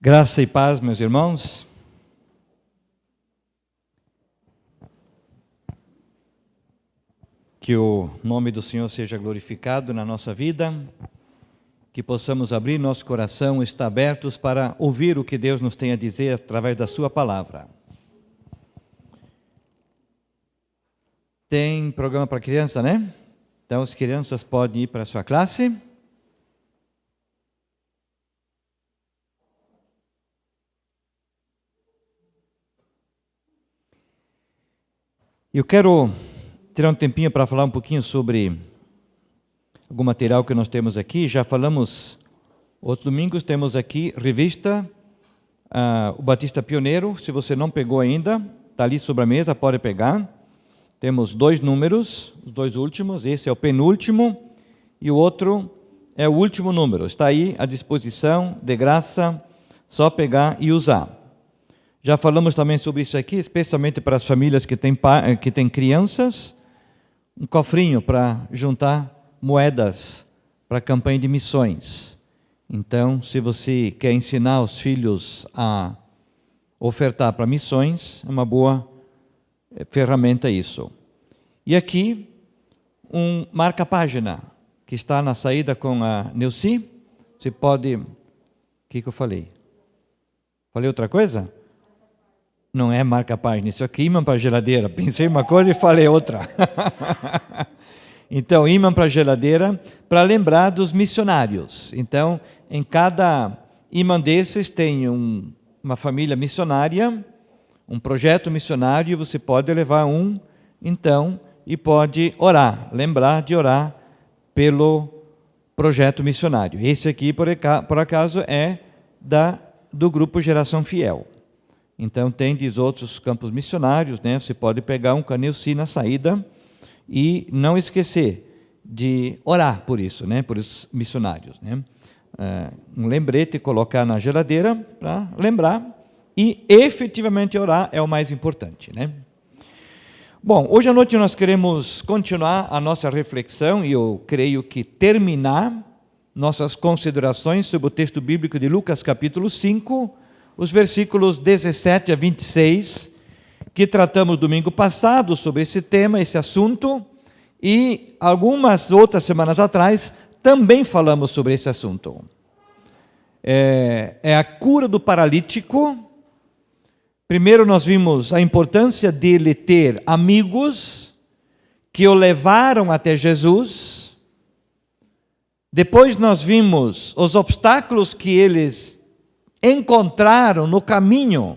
Graça e paz, meus irmãos. Que o nome do Senhor seja glorificado na nossa vida, que possamos abrir nosso coração, estar abertos para ouvir o que Deus nos tem a dizer através da sua palavra. Tem programa para criança, né? Então as crianças podem ir para a sua classe. Eu quero tirar um tempinho para falar um pouquinho sobre algum material que nós temos aqui. Já falamos, outros domingos temos aqui revista, o Batista Pioneiro. Se você não pegou ainda, está ali sobre a mesa, pode pegar. Temos 2 números, os 2 últimos, esse é o penúltimo e o outro é o último número. Está aí à disposição, de graça, só pegar e usar. Já falamos também sobre isso aqui, especialmente para as famílias que têm crianças, um cofrinho para juntar moedas para a campanha de missões. Então, se você quer ensinar os filhos a ofertar para missões, é uma boa ferramenta isso. E aqui, um marca-página, que está na saída com a Neuci. Você pode... O que eu falei? Falei outra coisa? Não é marca-página, isso aqui é imã para a geladeira. Pensei uma coisa e falei outra. Então, imã para a geladeira, para lembrar dos missionários. Então, em cada imã desses tem uma família missionária, um projeto missionário, e você pode levar então, e pode orar, lembrar de orar pelo projeto missionário. Esse aqui, por acaso, é do grupo Geração Fiel. Então, tem dos outros campos missionários, né? Você pode pegar um canil-si na saída e não esquecer de orar por isso, né? Por os missionários, né? Um lembrete, colocar na geladeira para lembrar e efetivamente orar é o mais importante, né? Bom, hoje à noite nós queremos continuar a nossa reflexão e eu creio que terminar nossas considerações sobre o texto bíblico de Lucas capítulo 5, os versículos 17 a 26, que tratamos domingo passado sobre esse tema, esse assunto, e algumas outras semanas atrás também falamos sobre esse assunto. É a cura do paralítico. Primeiro nós vimos a importância dele ter amigos que o levaram até Jesus. Depois nós vimos os obstáculos que eles encontraram no caminho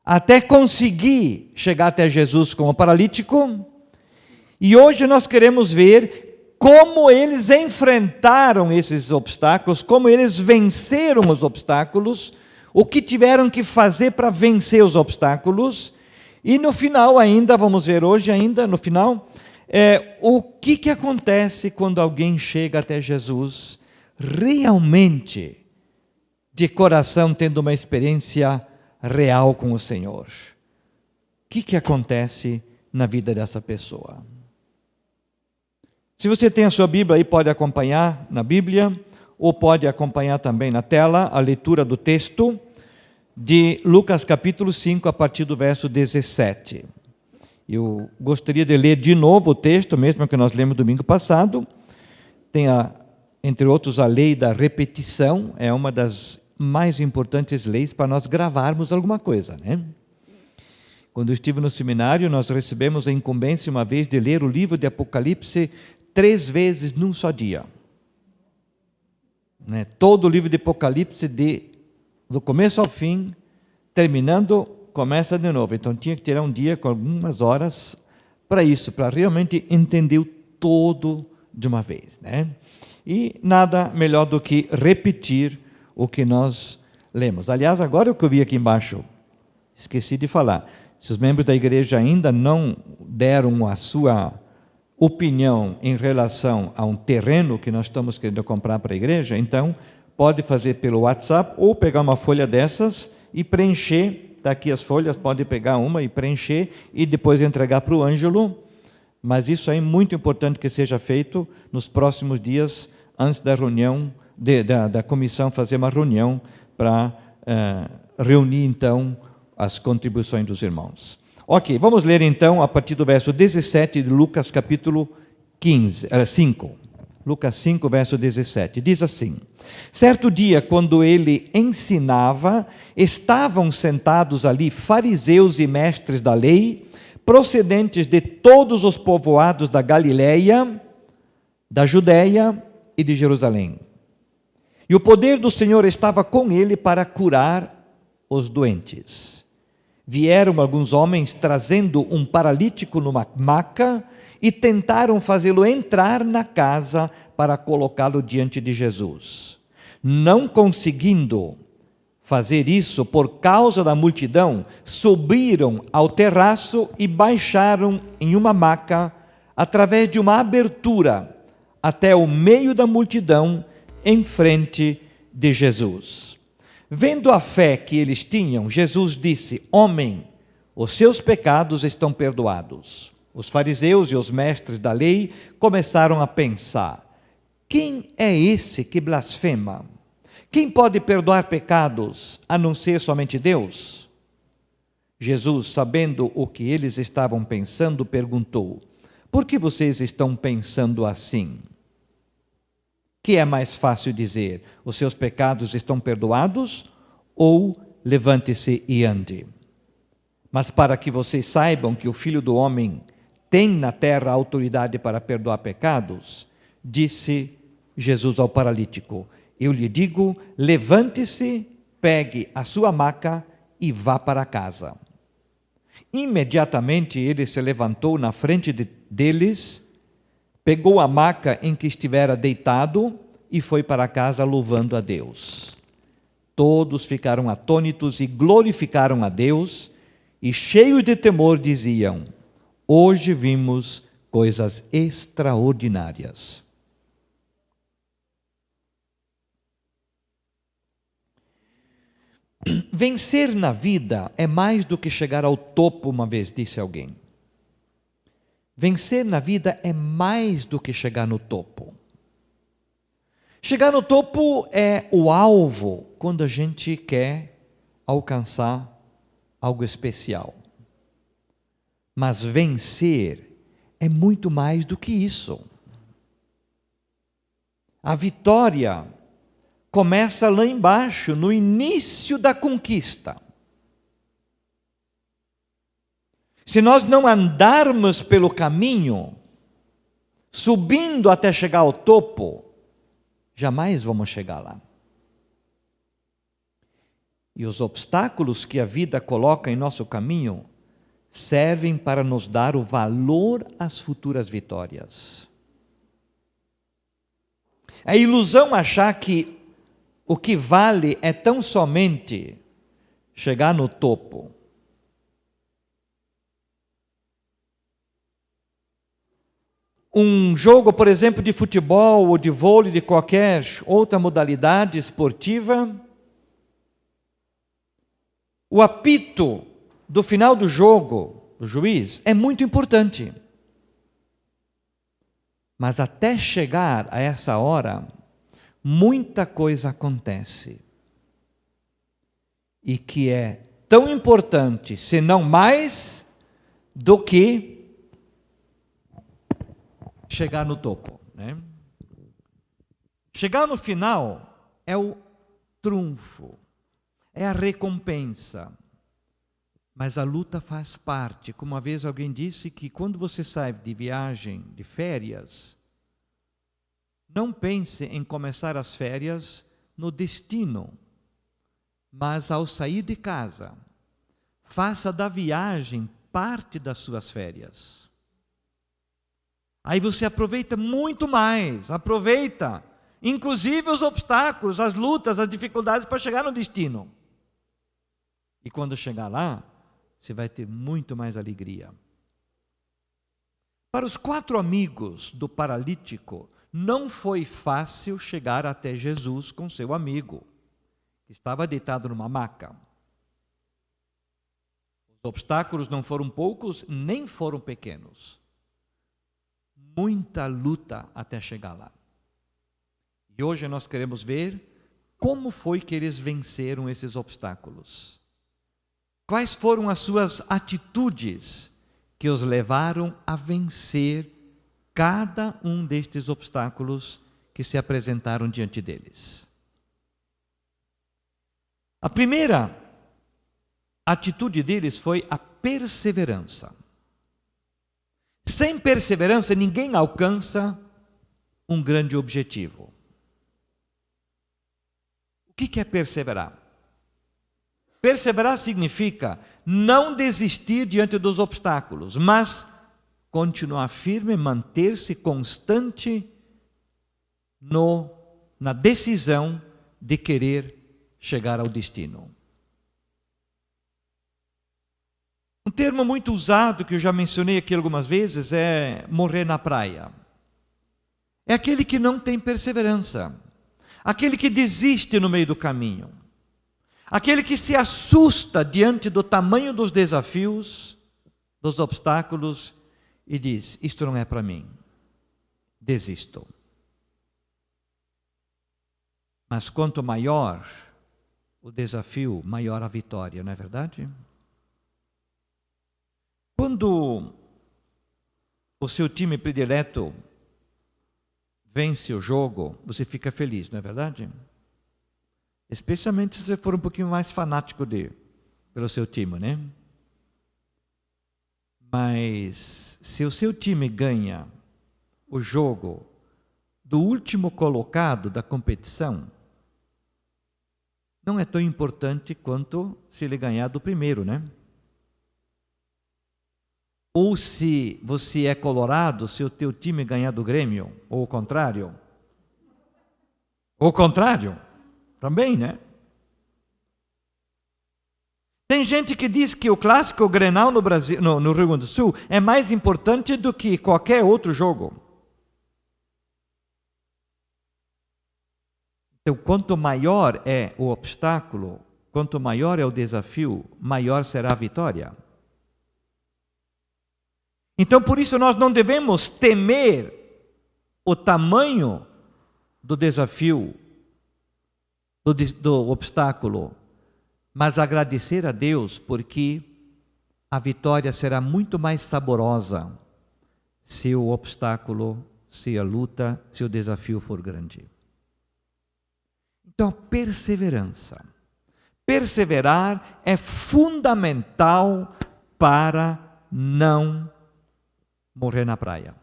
até conseguir chegar até Jesus com o paralítico. E hoje nós queremos ver como eles enfrentaram esses obstáculos, como eles venceram os obstáculos, o que tiveram que fazer para vencer os obstáculos. E no final ainda, vamos ver hoje ainda, no final, o que acontece quando alguém chega até Jesus realmente de coração, tendo uma experiência real com o Senhor. O que acontece na vida dessa pessoa? Se você tem a sua Bíblia aí, pode acompanhar na Bíblia, ou pode acompanhar também na tela a leitura do texto de Lucas capítulo 5, a partir do verso 17. Eu gostaria de ler de novo o texto, mesmo que nós lemos domingo passado. Tem, entre outros, a lei da repetição, é uma das mais importantes leis para nós gravarmos alguma coisa, né? Quando eu estive no seminário, nós recebemos a incumbência uma vez de ler o livro de Apocalipse 3 vezes num só dia, né? Todo o livro de Apocalipse, do começo ao fim, terminando, começa de novo. Então tinha que tirar um dia com algumas horas para isso, para realmente entender o todo de uma vez, né? E nada melhor do que repetir o que nós lemos. Aliás, agora o que eu vi aqui embaixo, esqueci de falar. Se os membros da igreja ainda não deram a sua opinião em relação a um terreno que nós estamos querendo comprar para a igreja, então pode fazer pelo WhatsApp ou pegar uma folha dessas e preencher. Está aqui as folhas, pode pegar uma e preencher e depois entregar para o Ângelo. Mas isso é muito importante que seja feito nos próximos dias, antes da reunião da comissão fazer uma reunião para reunir então as contribuições dos irmãos. Ok, vamos ler então a partir do verso 17 de Lucas capítulo 5. Lucas 5, verso 17. Diz assim: certo dia, quando ele ensinava, estavam sentados ali fariseus e mestres da lei, procedentes de todos os povoados da Galileia, da Judéia e de Jerusalém. E o poder do Senhor estava com ele para curar os doentes. Vieram alguns homens trazendo um paralítico numa maca e tentaram fazê-lo entrar na casa para colocá-lo diante de Jesus. Não conseguindo fazer isso por causa da multidão, subiram ao terraço e baixaram em uma maca, através de uma abertura, até o meio da multidão, em frente de Jesus. Vendo a fé que eles tinham, Jesus disse: homem, os seus pecados estão perdoados. Os fariseus e os mestres da lei começaram a pensar: quem é esse que blasfema? Quem pode perdoar pecados, a não ser somente Deus? Jesus, sabendo o que eles estavam pensando, perguntou: por que vocês estão pensando assim? Que é mais fácil dizer: os seus pecados estão perdoados, ou levante-se e ande? Mas para que vocês saibam que o Filho do Homem tem na terra autoridade para perdoar pecados, disse Jesus ao paralítico: eu lhe digo, levante-se, pegue a sua maca e vá para casa. Imediatamente ele se levantou na frente deles, pegou a maca em que estivera deitado e foi para casa louvando a Deus. Todos ficaram atônitos e glorificaram a Deus, e cheios de temor diziam: hoje vimos coisas extraordinárias. Vencer na vida é mais do que chegar ao topo, uma vez disse alguém. Vencer na vida é mais do que chegar no topo. Chegar no topo é o alvo quando a gente quer alcançar algo especial. Mas vencer é muito mais do que isso. A vitória começa lá embaixo, no início da conquista. Se nós não andarmos pelo caminho, subindo até chegar ao topo, jamais vamos chegar lá. E os obstáculos que a vida coloca em nosso caminho servem para nos dar o valor às futuras vitórias. É ilusão achar que o que vale é tão somente chegar no topo. Um jogo, por exemplo, de futebol ou de vôlei, de qualquer outra modalidade esportiva, o apito do final do jogo, do juiz, é muito importante. Mas até chegar a essa hora, muita coisa acontece. E que é tão importante, se não mais, do que chegar no topo, né? Chegar no final é o trunfo, é a recompensa. Mas a luta faz parte. Como uma vez alguém disse que quando você sai de viagem, de férias, não pense em começar as férias no destino, mas ao sair de casa, faça da viagem parte das suas férias. Aí você aproveita muito mais, aproveita inclusive os obstáculos, as lutas, as dificuldades para chegar no destino. E quando chegar lá, você vai ter muito mais alegria. Para os 4 amigos do paralítico, não foi fácil chegar até Jesus com seu amigo, que estava deitado numa maca. Os obstáculos não foram poucos, nem foram pequenos. Muita luta até chegar lá. E hoje nós queremos ver Como foi que eles venceram esses obstáculos? Quais foram as suas atitudes que os levaram a vencer cada um destes obstáculos que se apresentaram diante deles? A primeira atitude deles foi a perseverança. Sem perseverança, ninguém alcança um grande objetivo. O que é perseverar? Perseverar significa não desistir diante dos obstáculos, mas continuar firme, manter-se constante na decisão de querer chegar ao destino. Um termo muito usado, que eu já mencionei aqui algumas vezes, é morrer na praia. É aquele que não tem perseverança, aquele que desiste no meio do caminho, aquele que se assusta diante do tamanho dos desafios, dos obstáculos, e diz: isto não é para mim, desisto. Mas quanto maior o desafio, maior a vitória, não é verdade? Quando o seu time predileto vence o jogo, você fica feliz, não é verdade? Especialmente se você for um pouquinho mais fanático pelo seu time, né? Mas se o seu time ganha o jogo do último colocado da competição, não é tão importante quanto se ele ganhar do primeiro, né? Ou se você é colorado, se o teu time ganhar do Grêmio, ou o contrário. Ou o contrário, também, né? Tem gente que diz que o clássico Grenal no Brasil, no Rio Grande do Sul, é mais importante do que qualquer outro jogo. Então, quanto maior é o obstáculo, quanto maior é o desafio, maior será a vitória. Então, por isso, nós não devemos temer o tamanho do desafio, do obstáculo, mas agradecer a Deus, porque a vitória será muito mais saborosa se o obstáculo, se a luta, se o desafio for grande. Então, perseverança. Perseverar é fundamental para não morrer na praia.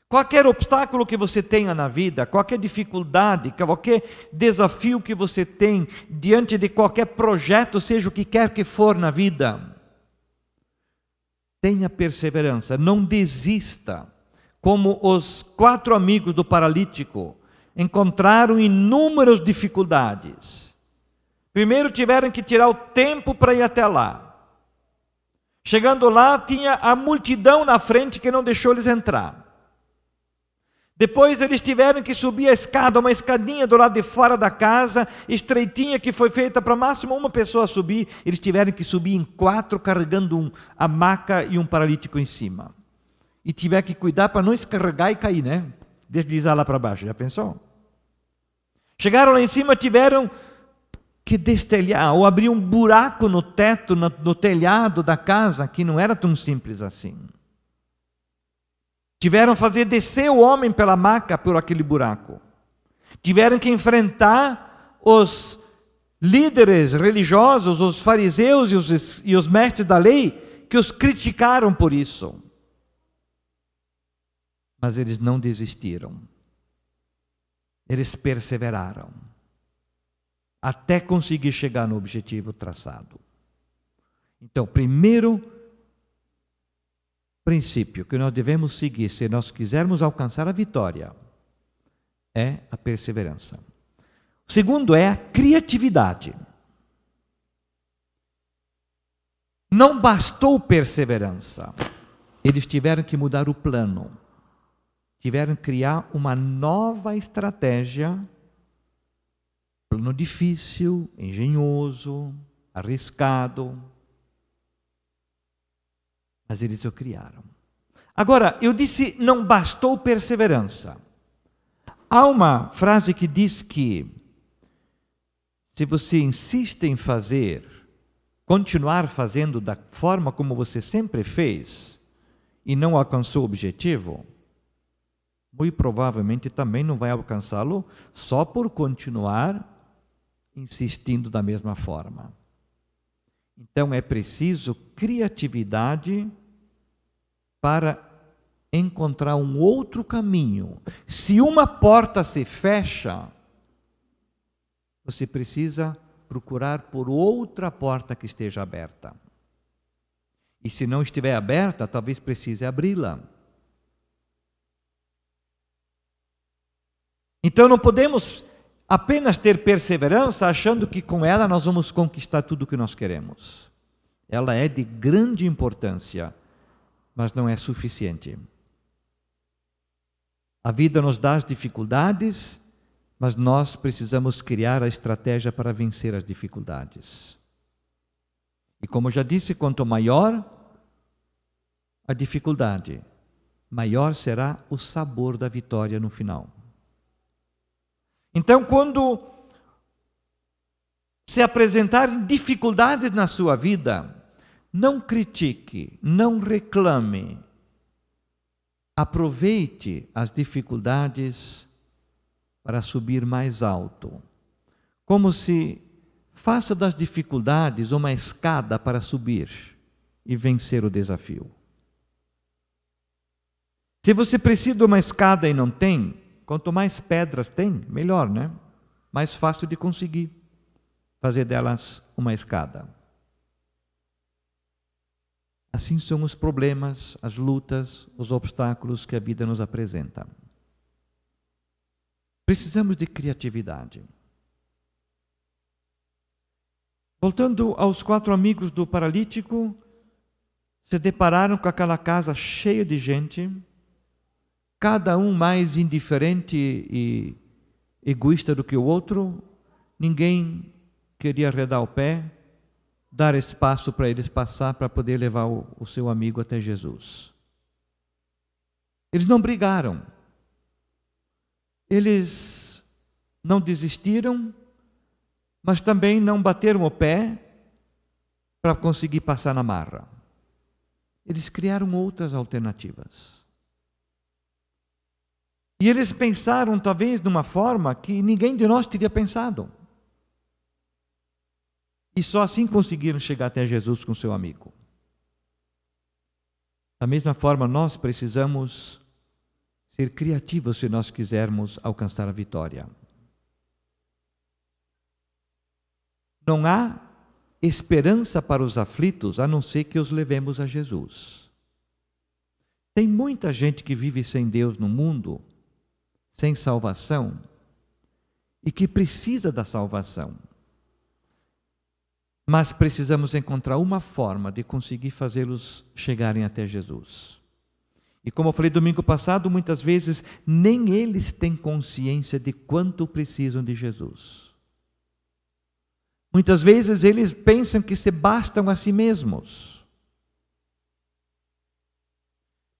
Qualquer obstáculo que você tenha na vida, qualquer dificuldade, qualquer desafio que você tem diante de qualquer projeto, seja o que quer que for na vida, tenha perseverança, não desista. Como os 4 amigos do paralítico encontraram inúmeras dificuldades. Primeiro tiveram que tirar o tempo para ir até lá. Chegando lá, tinha a multidão na frente que não deixou eles entrar. Depois eles tiveram que subir a escada, uma escadinha do lado de fora da casa, estreitinha, que foi feita para máximo uma pessoa subir. Eles tiveram que subir em 4, carregando a maca e um paralítico em cima. E tiveram que cuidar para não escarregar e cair, né? Deslizar lá para baixo, já pensou? Chegaram lá em cima, tiveram que destelhar, ou abrir um buraco no teto, no telhado da casa, que não era tão simples assim. Tiveram que fazer descer o homem pela maca por aquele buraco. Tiveram que enfrentar os líderes religiosos, os fariseus e os mestres da lei, que os criticaram por isso. Mas eles não desistiram. Eles perseveraram até conseguir chegar no objetivo traçado. Então, primeiro princípio que nós devemos seguir se nós quisermos alcançar a vitória é a perseverança. O segundo é a criatividade. Não bastou perseverança. Eles tiveram que mudar o plano. Tiveram que criar uma nova estratégia. Plano difícil, engenhoso, arriscado. Mas eles o criaram. Agora, eu disse, não bastou perseverança. Há uma frase que diz que Se você insiste em continuar fazendo da forma como você sempre fez, e não alcançou o objetivo, muito provavelmente também não vai alcançá-lo só por continuar insistindo da mesma forma. Então é preciso criatividade para encontrar um outro caminho. Se uma porta se fecha, você precisa procurar por outra porta que esteja aberta. E se não estiver aberta, talvez precise abri-la. Então não podemos apenas ter perseverança achando que com ela nós vamos conquistar tudo o que nós queremos. Ela é de grande importância, mas não é suficiente. A vida nos dá as dificuldades, mas nós precisamos criar a estratégia para vencer as dificuldades. E como já disse, quanto maior a dificuldade, maior será o sabor da vitória no final. Então, quando se apresentarem dificuldades na sua vida, não critique, não reclame. Aproveite as dificuldades para subir mais alto. Como se faça das dificuldades uma escada para subir e vencer o desafio. Se você precisa de uma escada e não tem, quanto mais pedras tem, melhor, né? Mais fácil de conseguir fazer delas uma escada. Assim são os problemas, as lutas, os obstáculos que a vida nos apresenta. Precisamos de criatividade. Voltando aos 4 amigos do paralítico, se depararam com aquela casa cheia de gente, cada um mais indiferente e egoísta do que o outro, ninguém queria arredar o pé, dar espaço para eles passar para poder levar o seu amigo até Jesus. Eles não brigaram, eles não desistiram, mas também não bateram o pé para conseguir passar na marra. Eles criaram outras alternativas. E eles pensaram talvez de uma forma que ninguém de nós teria pensado. E só assim conseguiram chegar até Jesus com seu amigo. Da mesma forma, nós precisamos ser criativos se nós quisermos alcançar a vitória. Não há esperança para os aflitos, a não ser que os levemos a Jesus. Tem muita gente que vive sem Deus no mundo, sem salvação, e que precisa da salvação. Mas precisamos encontrar uma forma de conseguir fazê-los chegarem até Jesus. E como eu falei domingo passado, muitas vezes nem eles têm consciência de quanto precisam de Jesus. Muitas vezes eles pensam que se bastam a si mesmos.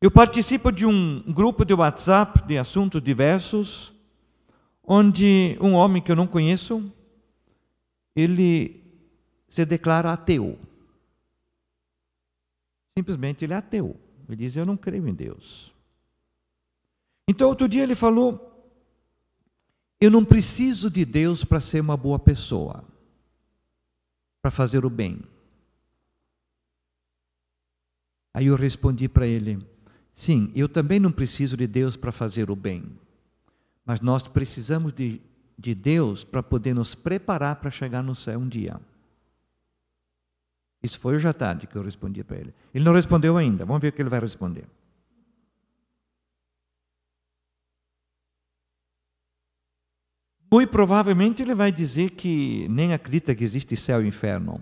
Eu participo de um grupo de WhatsApp de assuntos diversos, onde um homem que eu não conheço, ele se declara ateu. Simplesmente ele é ateu. Ele diz, eu não creio em Deus. Então outro dia ele falou, eu não preciso de Deus para ser uma boa pessoa, para fazer o bem. Aí eu respondi para ele, sim, eu também não preciso de Deus para fazer o bem, mas nós precisamos de Deus para poder nos preparar para chegar no céu um dia. Isso foi hoje à tarde que eu respondi para ele. Ele não respondeu ainda, vamos ver o que ele vai responder. Muito provavelmente ele vai dizer que nem acredita que existe céu e inferno.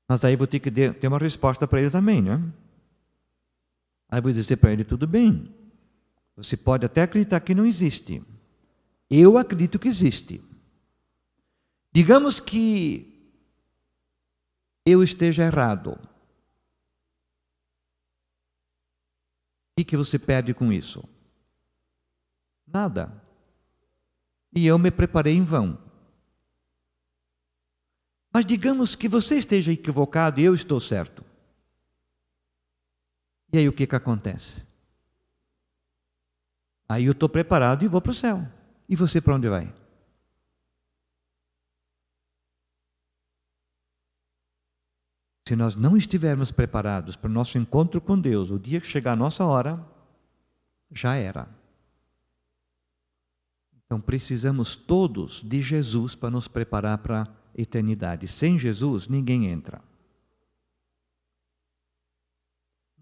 Mas aí vou ter que ter uma resposta para ele também, né? Aí vou dizer para ele, tudo bem, você pode até acreditar que não existe. Eu acredito que existe. Digamos que eu esteja errado. O que você perde com isso? Nada. E eu me preparei em vão. Mas digamos que você esteja equivocado e eu estou certo. E aí o que acontece? Aí eu estou preparado e vou para o céu. E você para onde vai? Se nós não estivermos preparados para o nosso encontro com Deus, o dia que chegar a nossa hora, já era. Então precisamos todos de Jesus para nos preparar para a eternidade. Sem Jesus, ninguém entra.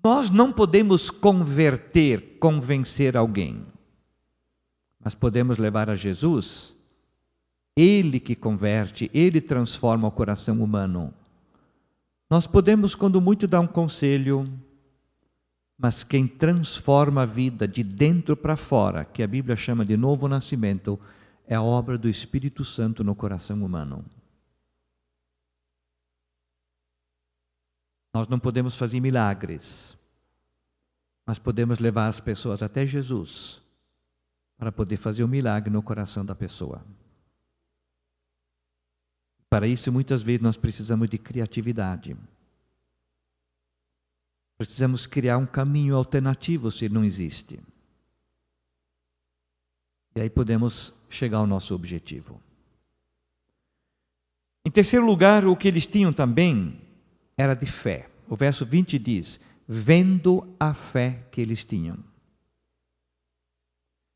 Nós não podemos convencer alguém, mas podemos levar a Jesus. Ele que converte, Ele transforma o coração humano. Nós podemos, quando muito, dar um conselho, mas quem transforma a vida de dentro para fora, que a Bíblia chama de novo nascimento, é a obra do Espírito Santo no coração humano. Nós não podemos fazer milagres, mas podemos levar as pessoas até Jesus para poder fazer o milagre no coração da pessoa. Para isso, muitas vezes, nós precisamos de criatividade. Precisamos criar um caminho alternativo se ele não existe. E aí podemos chegar ao nosso objetivo. Em terceiro lugar, o que eles tinham também era de fé. O verso 20 diz: vendo a fé que eles tinham.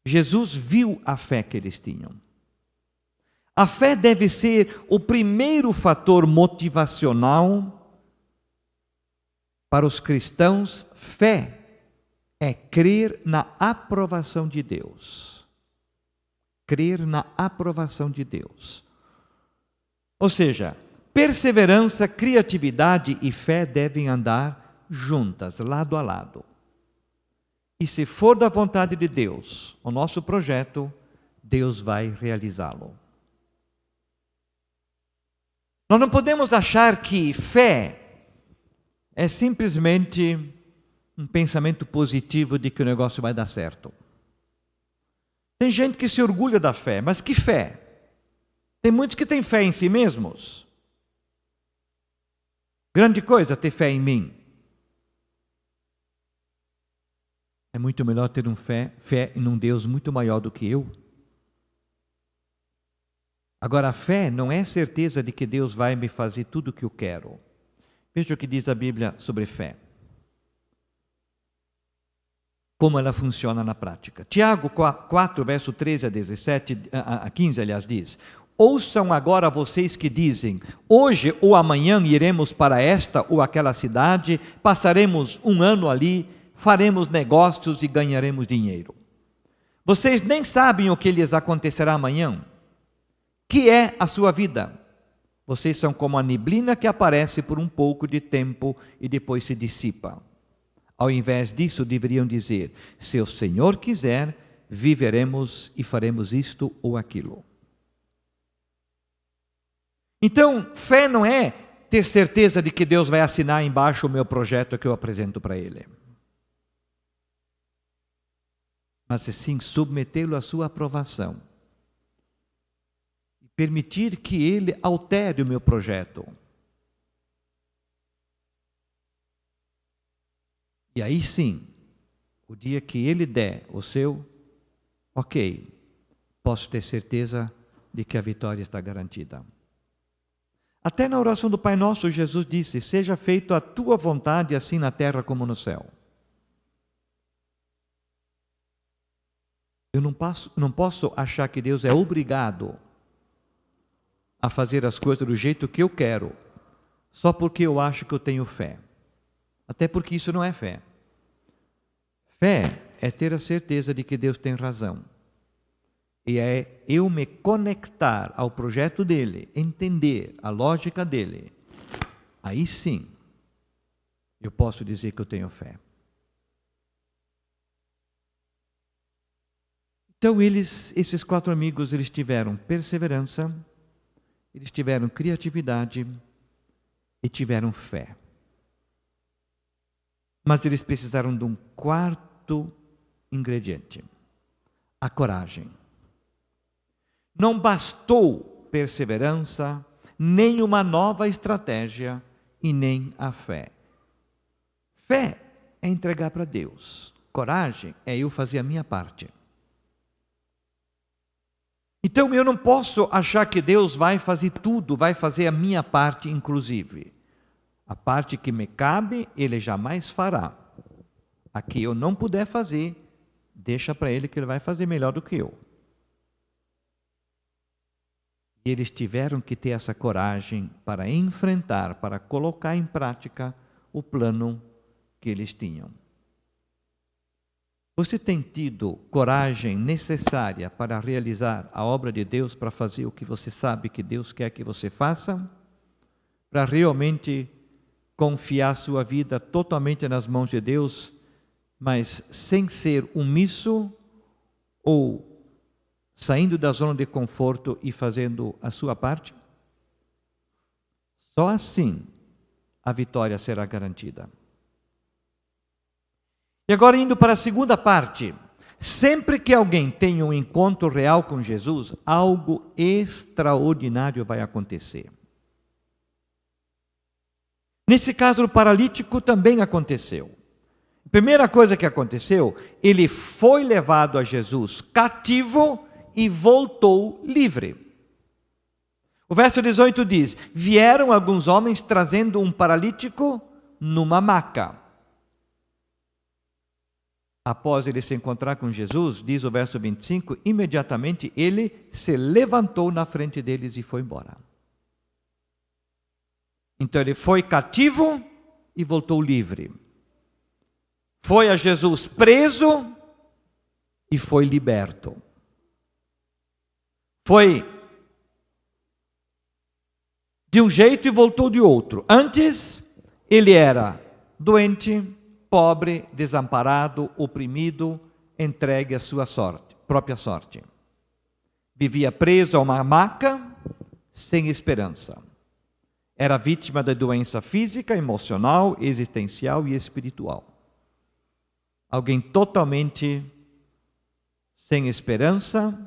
Jesus viu a fé que eles tinham. A fé deve ser o primeiro fator motivacional para os cristãos. Fé é crer na aprovação de Deus. Crer na aprovação de Deus. Ou seja, perseverança, criatividade e fé devem andar juntas, lado a lado. E se for da vontade de Deus, o nosso projeto, Deus vai realizá-lo. Nós não podemos achar que fé é simplesmente um pensamento positivo de que o negócio vai dar certo. Tem gente que se orgulha da fé, mas que fé? Tem muitos que têm fé em si mesmos. Grande coisa ter fé em mim. É muito melhor ter fé em um Deus muito maior do que eu. Agora, a fé não é certeza de que Deus vai me fazer tudo o que eu quero. Veja o que diz a Bíblia sobre fé. Como ela funciona na prática. Tiago 4, verso 13 a 15, aliás, diz: ouçam agora vocês que dizem, hoje ou amanhã iremos para esta ou aquela cidade, passaremos um ano ali, faremos negócios e ganharemos dinheiro. Vocês nem sabem o que lhes acontecerá amanhã. Que é a sua vida? Vocês são como a neblina que aparece por um pouco de tempo e depois se dissipa. Ao invés disso, deveriam dizer: se o Senhor quiser, viveremos e faremos isto ou aquilo. Então, fé não é ter certeza de que Deus vai assinar embaixo o meu projeto que eu apresento para Ele. Mas sim submetê-lo à sua aprovação. Permitir que Ele altere o meu projeto. E aí sim, o dia que Ele der o seu, ok, posso ter certeza de que a vitória está garantida. Até na oração do Pai Nosso, Jesus disse: seja feito a tua vontade, assim na terra como no céu. Eu não posso achar que Deus é obrigado a fazer as coisas do jeito que eu quero, só porque eu acho que eu tenho fé. Até porque isso não é fé. Fé é ter a certeza de que Deus tem razão. E é eu me conectar ao projeto dele, entender a lógica dele. Aí sim, eu posso dizer que eu tenho fé. Então esses 4 amigos, eles tiveram perseverança, eles tiveram criatividade e tiveram fé. Mas eles precisaram de um quarto ingrediente: a coragem. Não bastou perseverança, nem uma nova estratégia e nem a fé. Fé é entregar para Deus. Coragem é eu fazer a minha parte. Então eu não posso achar que Deus vai fazer tudo, vai fazer a minha parte inclusive. A parte que me cabe, Ele jamais fará. A que eu não puder fazer, deixa para Ele que Ele vai fazer melhor do que eu. E eles tiveram que ter essa coragem para enfrentar, para colocar em prática o plano que eles tinham. Você tem tido coragem necessária para realizar a obra de Deus, para fazer o que você sabe que Deus quer que você faça? Para realmente confiar sua vida totalmente nas mãos de Deus, mas sem ser omisso ou saindo da zona de conforto e fazendo a sua parte? Só assim a vitória será garantida. E agora indo para a segunda parte. Sempre que alguém tem um encontro real com Jesus, algo extraordinário vai acontecer. Nesse caso, o paralítico também aconteceu. A primeira coisa que aconteceu, ele foi levado a Jesus cativo e voltou livre. O verso 18 diz: vieram alguns homens trazendo um paralítico numa maca. Após ele se encontrar com Jesus, diz o verso 25, imediatamente ele se levantou na frente deles e foi embora. Então ele foi cativo e voltou livre. Foi a Jesus preso e foi liberto. Foi de um jeito e voltou de outro. Antes, ele era doente, pobre, desamparado, oprimido, entregue à sua sorte, própria sorte. Vivia preso a uma maca, sem esperança. Era vítima da doença física, emocional, existencial e espiritual. Alguém totalmente sem esperança,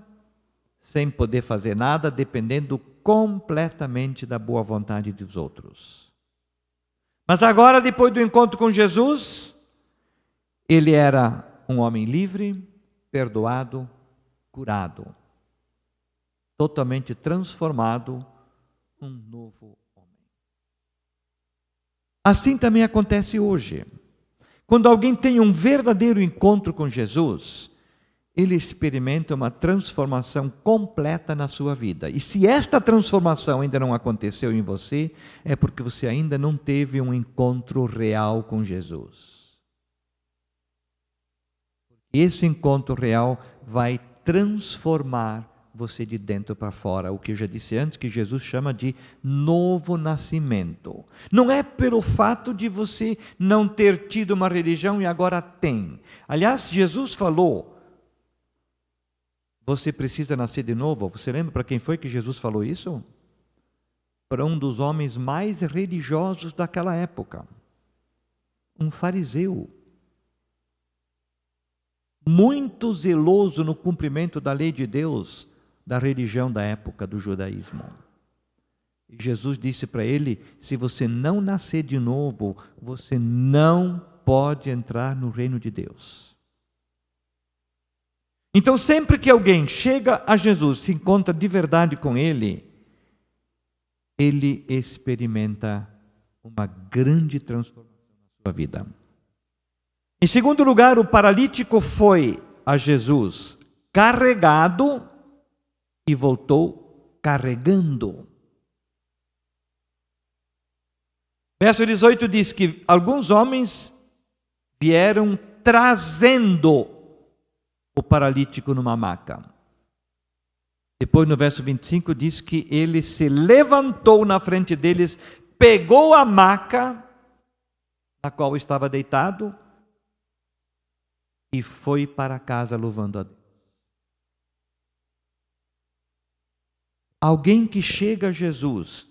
sem poder fazer nada, dependendo completamente da boa vontade dos outros. Mas agora, depois do encontro com Jesus, ele era um homem livre, perdoado, curado, totalmente transformado, um novo homem. Assim também acontece hoje. Quando alguém tem um verdadeiro encontro com Jesus, ele experimenta uma transformação completa na sua vida. E se esta transformação ainda não aconteceu em você, é porque você ainda não teve um encontro real com Jesus. Esse encontro real vai transformar você de dentro para fora. O que eu já disse antes, que Jesus chama de novo nascimento. Não é pelo fato de você não ter tido uma religião e agora tem. Aliás, Jesus falou, você precisa nascer de novo. Você lembra para quem foi que Jesus falou isso? Para um dos homens mais religiosos daquela época. Um fariseu. Muito zeloso no cumprimento da lei de Deus, da religião da época do judaísmo. E Jesus disse para ele, se você não nascer de novo, você não pode entrar no reino de Deus. Então, sempre que alguém chega a Jesus, se encontra de verdade com Ele, ele experimenta uma grande transformação na sua vida. Em segundo lugar, o paralítico foi a Jesus carregado e voltou carregando. Verso 18 diz que alguns homens vieram trazendo o paralítico numa maca. Depois no verso 25 diz que ele se levantou na frente deles, pegou a maca na qual estava deitado e foi para casa louvando a Deus. Alguém que chega a Jesus,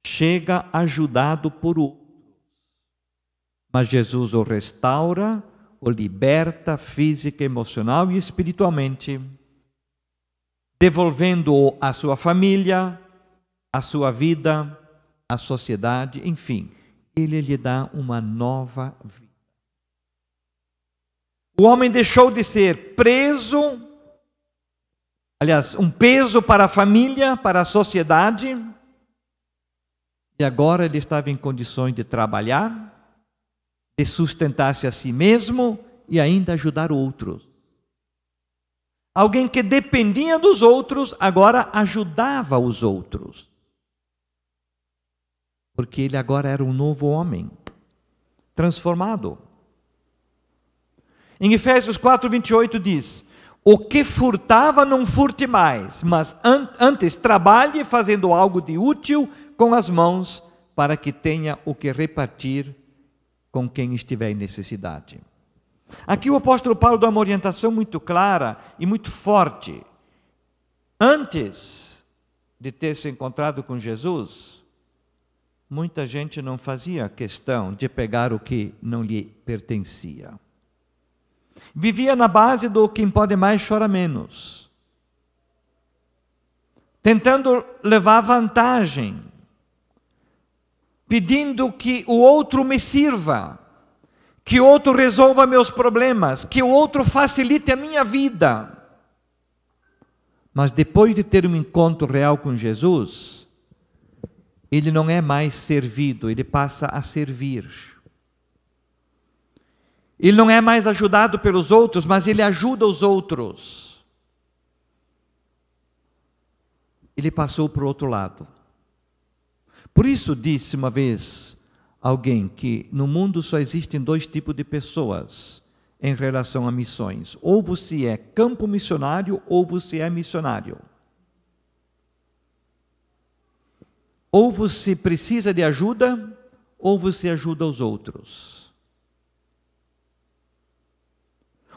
chega ajudado por outros, mas Jesus o restaura, o liberta física, emocional e espiritualmente, devolvendo-o à sua família, a sua vida, a sociedade, enfim, ele lhe dá uma nova vida. O homem deixou de ser preso, aliás, um peso para a família, para a sociedade, e agora ele estava em condições de trabalhar, de sustentar-se a si mesmo e ainda ajudar outros. Alguém que dependia dos outros, agora ajudava os outros. Porque ele agora era um novo homem, transformado. Em Efésios 4:28 diz: o que furtava não furte mais, mas antes trabalhe fazendo algo de útil com as mãos, para que tenha o que repartir com quem estiver em necessidade. Aqui o apóstolo Paulo dá uma orientação muito clara e muito forte. Antes de ter se encontrado com Jesus, muita gente não fazia questão de pegar o que não lhe pertencia. Vivia na base do quem pode mais chora menos, tentando levar vantagem, pedindo que o outro me sirva, que o outro resolva meus problemas, que o outro facilite a minha vida. Mas depois de ter um encontro real com Jesus, ele não é mais servido, ele passa a servir. Ele não é mais ajudado pelos outros, mas ele ajuda os outros. Ele passou para o outro lado. Por isso disse uma vez alguém que no mundo só existem dois tipos de pessoas em relação a missões. Ou você é campo missionário, ou você é missionário. Ou você precisa de ajuda, ou você ajuda os outros.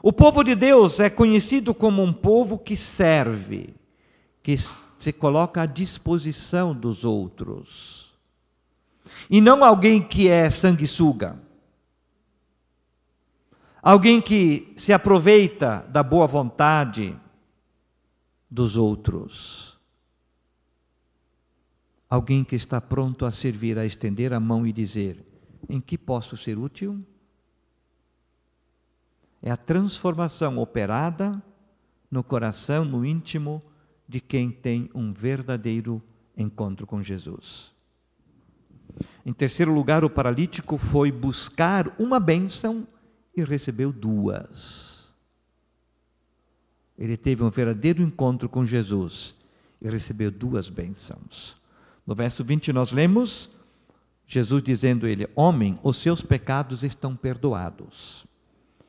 O povo de Deus é conhecido como um povo que serve, que se coloca à disposição dos outros. E não alguém que é sanguessuga. Alguém que se aproveita da boa vontade dos outros. Alguém que está pronto a servir, a estender a mão e dizer: em que posso ser útil? É a transformação operada no coração, no íntimo de quem tem um verdadeiro encontro com Jesus. Em terceiro lugar, o paralítico foi buscar uma bênção e recebeu duas. Ele teve um verdadeiro encontro com Jesus e recebeu duas bênçãos. No verso 20 nós lemos Jesus dizendo a ele: homem, os seus pecados estão perdoados.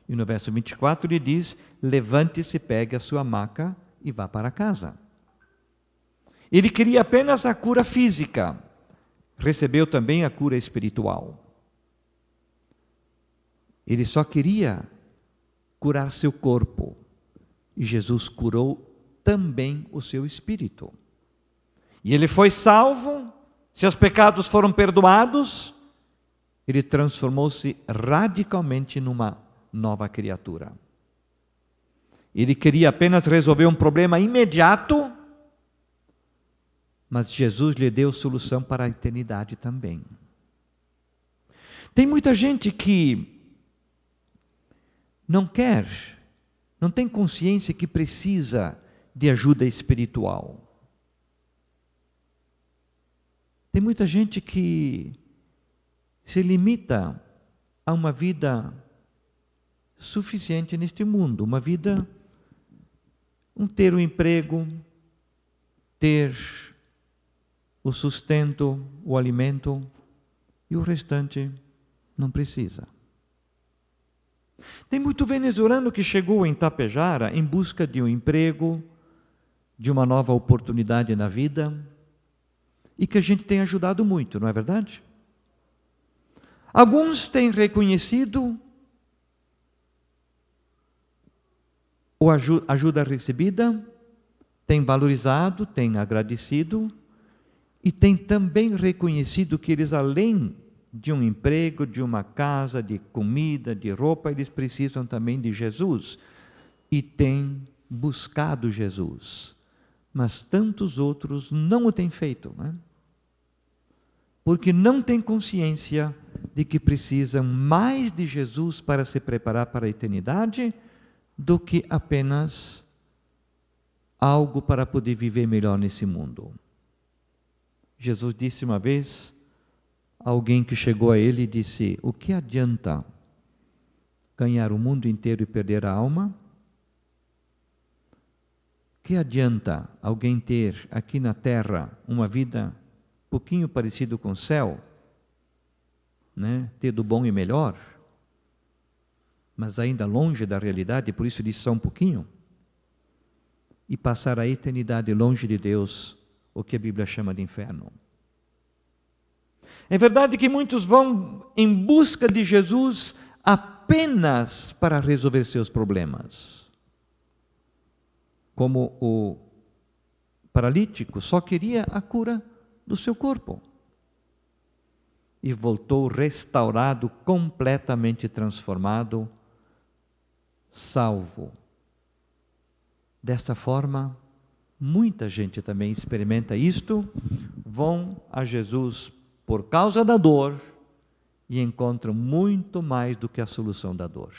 E no verso 24 ele diz: levante-se, pegue a sua maca e vá para casa. Ele queria apenas a cura física, recebeu também a cura espiritual. Ele só queria curar seu corpo, e Jesus curou também o seu espírito. E ele foi salvo, seus pecados foram perdoados, ele transformou-se radicalmente numa nova criatura. Ele queria apenas resolver um problema imediato, mas Jesus lhe deu solução para a eternidade também. Tem muita gente que não tem consciência que precisa de ajuda espiritual. Tem muita gente que se limita a uma vida suficiente neste mundo, uma vida, ter um emprego, ter o sustento, o alimento, e o restante não precisa. Tem muito venezuelano que chegou em Tapejara em busca de um emprego, de uma nova oportunidade na vida, e que a gente tem ajudado muito, não é verdade? Alguns têm reconhecido a ajuda recebida, têm valorizado, têm agradecido, e têm também reconhecido que eles, além de um emprego, de uma casa, de comida, de roupa, eles precisam também de Jesus. E têm buscado Jesus. Mas tantos outros não o têm feito, né? porque não têm consciência de que precisam mais de Jesus para se preparar para a eternidade do que apenas algo para poder viver melhor nesse mundo. Jesus disse uma vez a alguém que chegou a ele e disse: o que adianta ganhar o mundo inteiro e perder a alma? O que adianta alguém ter aqui na terra uma vida um pouquinho parecida com o céu, né? Ter do bom e melhor, mas ainda longe da realidade, por isso diz só um pouquinho, e passar a eternidade longe de Deus, o que a Bíblia chama de inferno. É verdade que muitos vão em busca de Jesus apenas para resolver seus problemas. Como o paralítico só queria a cura do seu corpo. E voltou restaurado, completamente transformado, salvo. Dessa forma, muita gente também experimenta isto, vão a Jesus por causa da dor e encontram muito mais do que a solução da dor.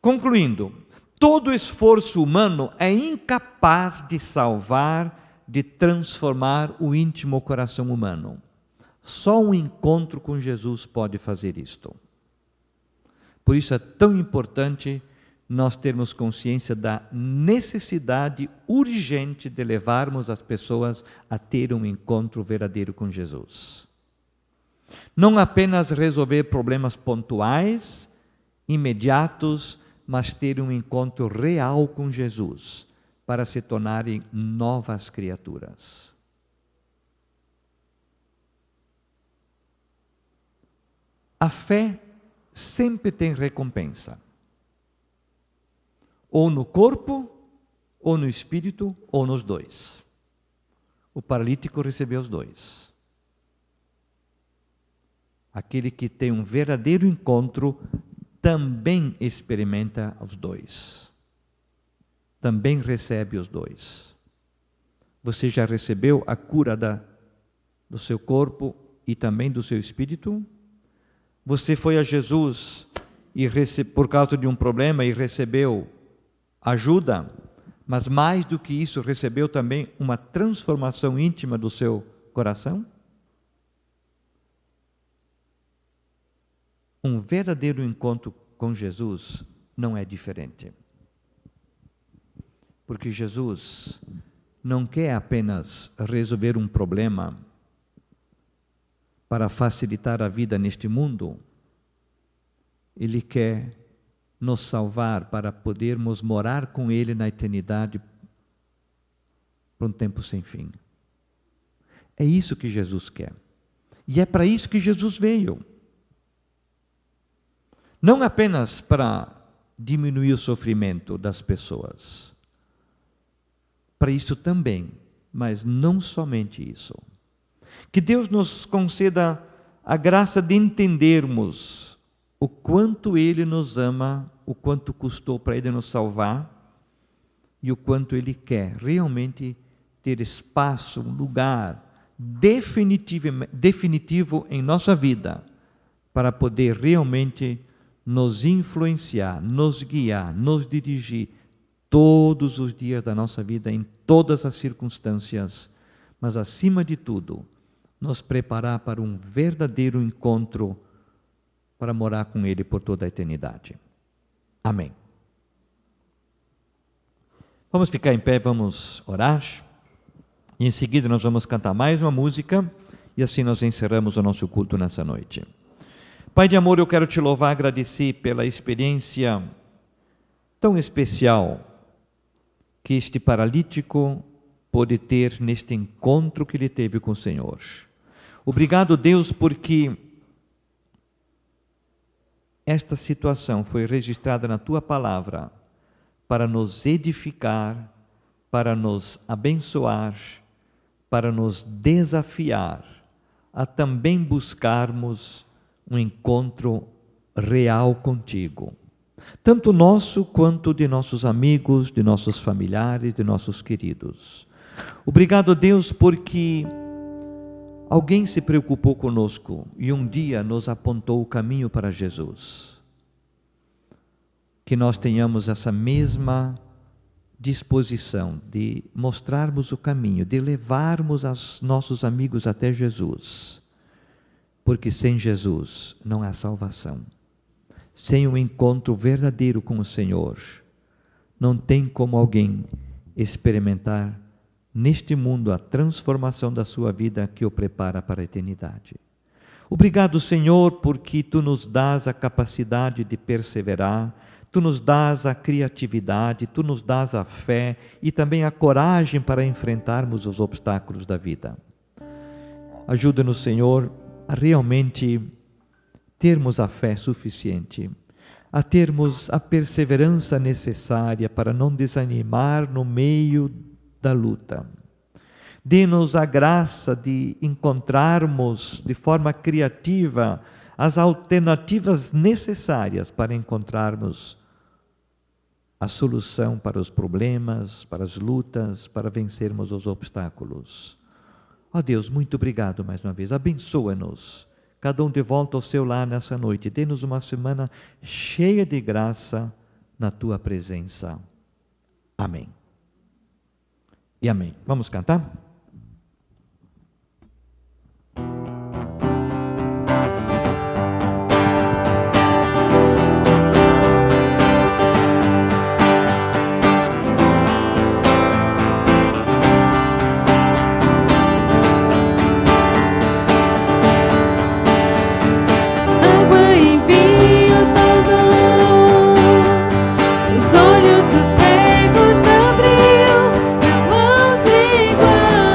Concluindo, todo esforço humano é incapaz de salvar, de transformar o íntimo coração humano. Só um encontro com Jesus pode fazer isto. Por isso é tão importante nós termos consciência da necessidade urgente de levarmos as pessoas a ter um encontro verdadeiro com Jesus. Não apenas resolver problemas pontuais, imediatos, mas ter um encontro real com Jesus, para se tornarem novas criaturas. A fé sempre tem recompensa. Ou no corpo, ou no espírito, ou nos dois. O paralítico recebeu os dois. Aquele que tem um verdadeiro encontro também experimenta os dois. Também recebe os dois. Você já recebeu a cura do seu corpo e também do seu espírito? Você foi a Jesus por causa de um problema e recebeu ajuda, mas mais do que isso, recebeu também uma transformação íntima do seu coração? Um verdadeiro encontro com Jesus não é diferente. Porque Jesus não quer apenas resolver um problema para facilitar a vida neste mundo. Ele quer nos salvar para podermos morar com Ele na eternidade por um tempo sem fim. É isso que Jesus quer. E é para isso que Jesus veio. Não apenas para diminuir o sofrimento das pessoas. Para isso também, mas não somente isso. Que Deus nos conceda a graça de entendermos o quanto Ele nos ama, o quanto custou para Ele nos salvar e o quanto Ele quer realmente ter espaço, lugar definitivo em nossa vida para poder realmente nos influenciar, nos guiar, nos dirigir todos os dias da nossa vida, em todas as circunstâncias, mas acima de tudo, nos preparar para um verdadeiro encontro para morar com Ele por toda a eternidade. Amém. Vamos ficar em pé, vamos orar. E em seguida nós vamos cantar mais uma música e assim nós encerramos o nosso culto nessa noite. Pai de amor, eu quero te louvar, agradecer pela experiência tão especial que este paralítico pôde ter neste encontro que ele teve com o Senhor. Obrigado, Deus, porque esta situação foi registrada na Tua Palavra para nos edificar, para nos abençoar, para nos desafiar a também buscarmos um encontro real contigo. Tanto nosso quanto de nossos amigos, de nossos familiares, de nossos queridos. Obrigado, Deus, porque Alguém se preocupou conosco e um dia nos apontou o caminho para Jesus. Que nós tenhamos essa mesma disposição de mostrarmos o caminho, de levarmos os nossos amigos até Jesus. Porque sem Jesus não há salvação. Sem um encontro verdadeiro com o Senhor, não tem como alguém experimentar neste mundo a transformação da sua vida que o prepara para a eternidade. Obrigado, Senhor, porque Tu nos dás a capacidade de perseverar, Tu nos dás a criatividade, Tu nos dás a fé e também a coragem para enfrentarmos os obstáculos da vida. Ajuda-nos, Senhor, a realmente termos a fé suficiente, a termos a perseverança necessária para não desanimar no meio da luta. Dê-nos a graça de encontrarmos de forma criativa as alternativas necessárias para encontrarmos a solução para os problemas, para as lutas, para vencermos os obstáculos. Ó Deus, muito obrigado mais uma vez. Abençoa-nos. Cada um de volta ao seu lar nessa noite. Dê-nos uma semana cheia de graça na Tua presença. Amém. E amém. Vamos cantar? Os olhos dos cegos abriu, eu vou te igual.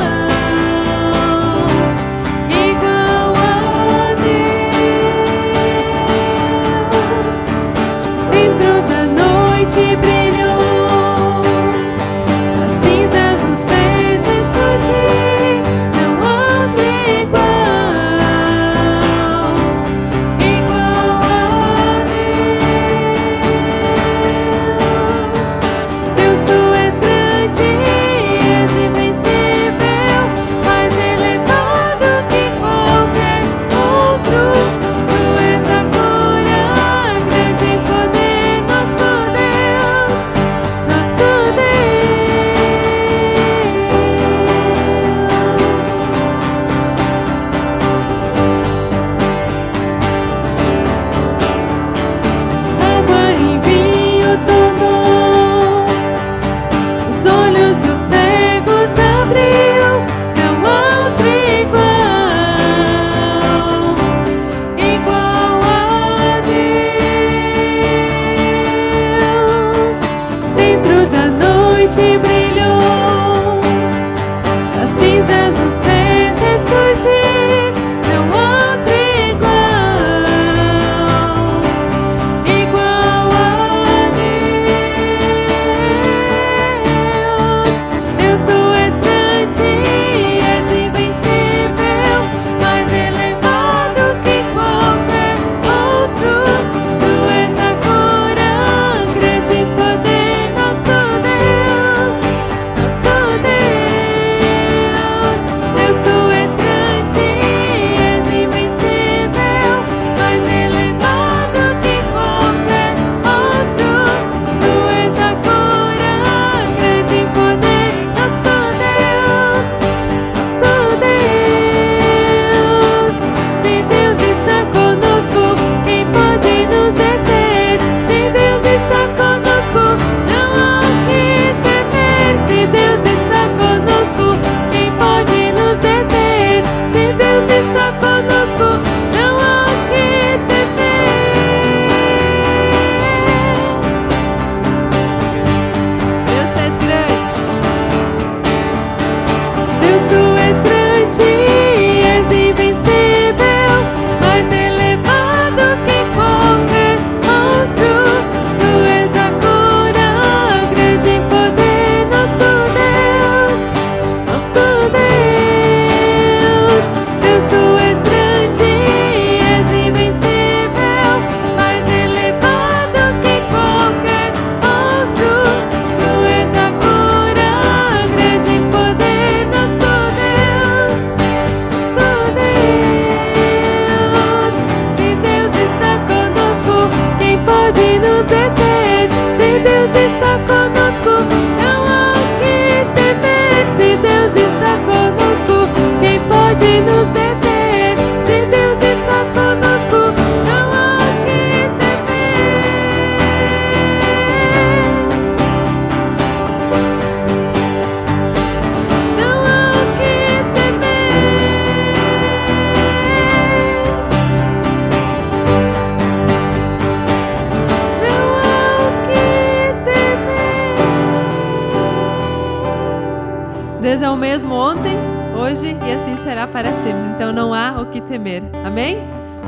é o mesmo ontem, hoje e assim será para sempre. Então não há o que temer. Amém?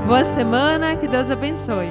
Boa semana, que Deus abençoe.